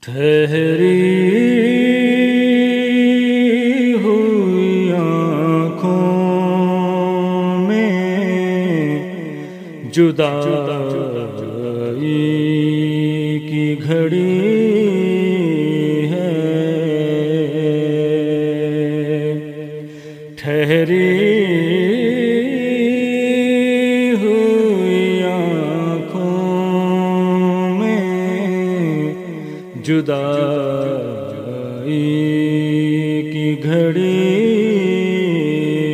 ٹھہری ہوئی آنکھوں میں جدائی کی گھڑی ہے، ٹھہری ہوئی آنکھوں میں جدائی کی گھڑی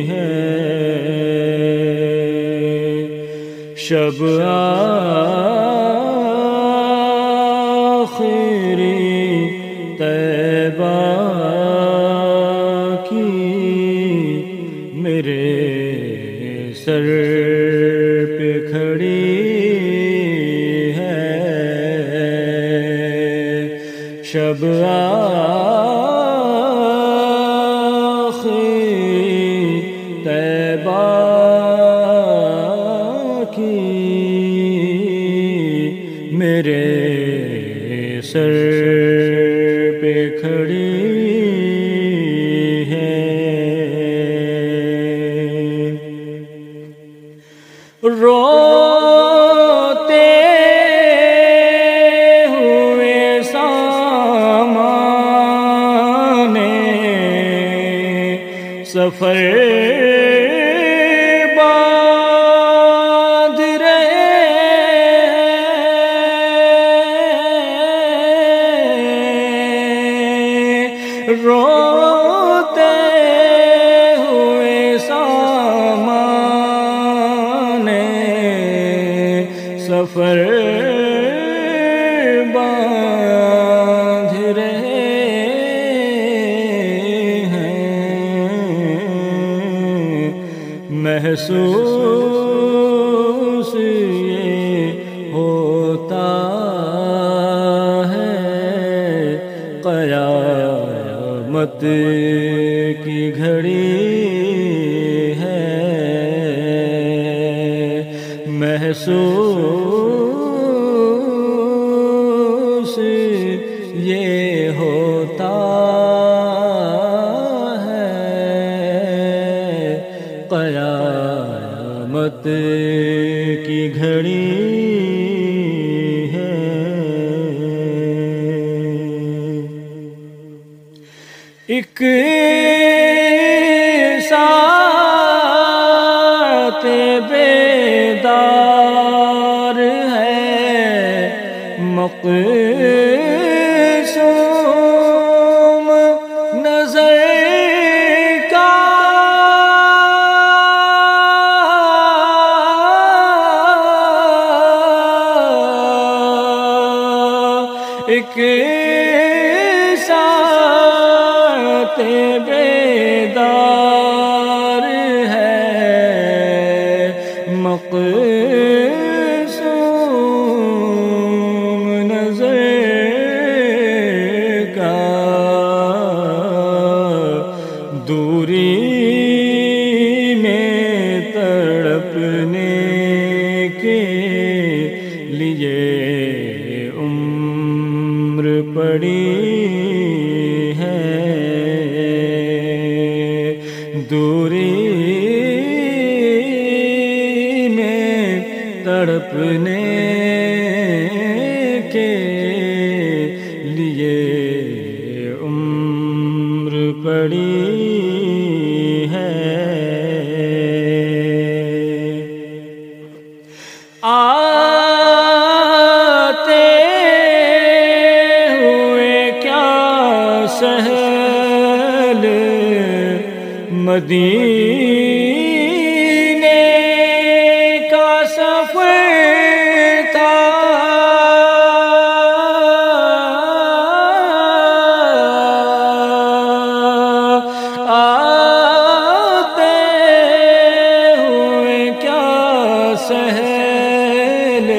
ہے، شب آخری طیبہ کی میرے سر پہ کھڑی ہے، شب آخری طیبہ کی میرے سر پہ کھڑی ہے، روتے ہوئے سامان سفر باندھ رہے ہیں، روتے ہوئے سامان سفر باندھ رہے ہیں، محسوس یہ ہوتا ہے قیامت کی گھڑی ہے، محسوس یہ ہوتا ہے قیامت کی گھڑی ہے، ایک ساتھ بیدار ہے مقصوم نظر کا، ایک ساتھ بیدار ہے مقصوم نظر کا، دوری میں تڑپنے کے لیے عمر پڑی ہے، دوری میں تڑپنے کے لیے عمر پڑی ہے، آتے ہوئے کیا سہل مدینے کا سفر تھا، آتے ہوئے کیا سہل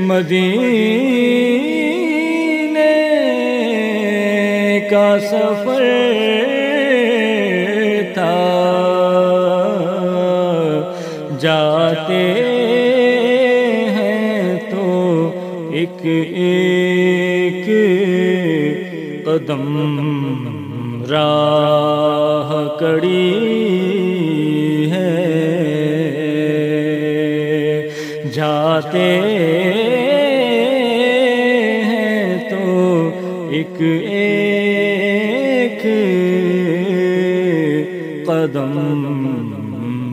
مدینے کا سفر تھا، جاتے ہیں تو ایک ایک ایک قدم راہ کڑی ہے، جاتے ہیں تو ایک ایک قدم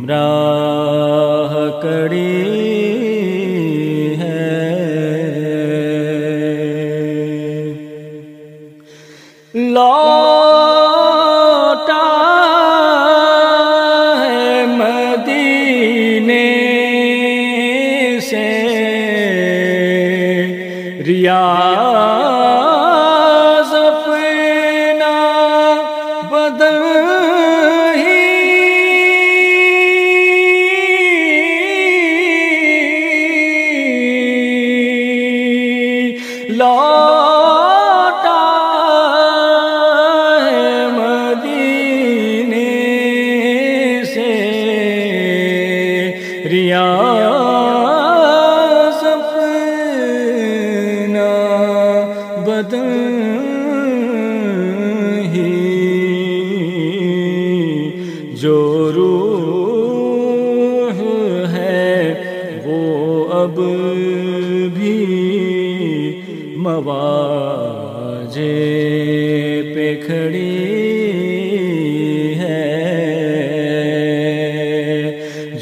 راہ کڑی ہے، لوٹا ہے مدینے سے ریاض اپنا بدن لوٹا ہے مدینے سے ریاض اپنا بدن ہی، جو روح ہے وہ اب بھی مواجے پہ کھڑی ہے،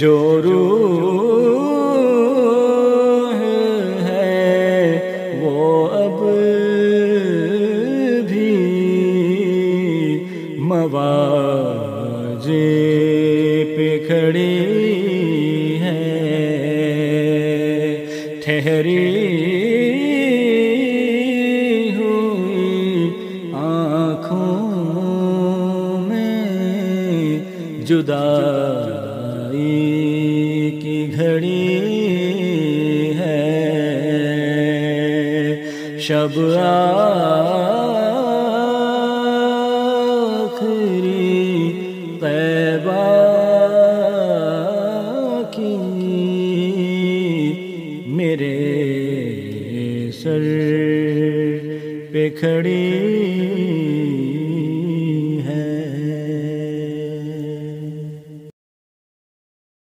جو روح ہے وہ اب بھی مواجے پہ کھڑی ہے، ٹھہری جدائی کی گھڑی ہے، شب آخری طیبہ کی میرے سر پہ کھڑی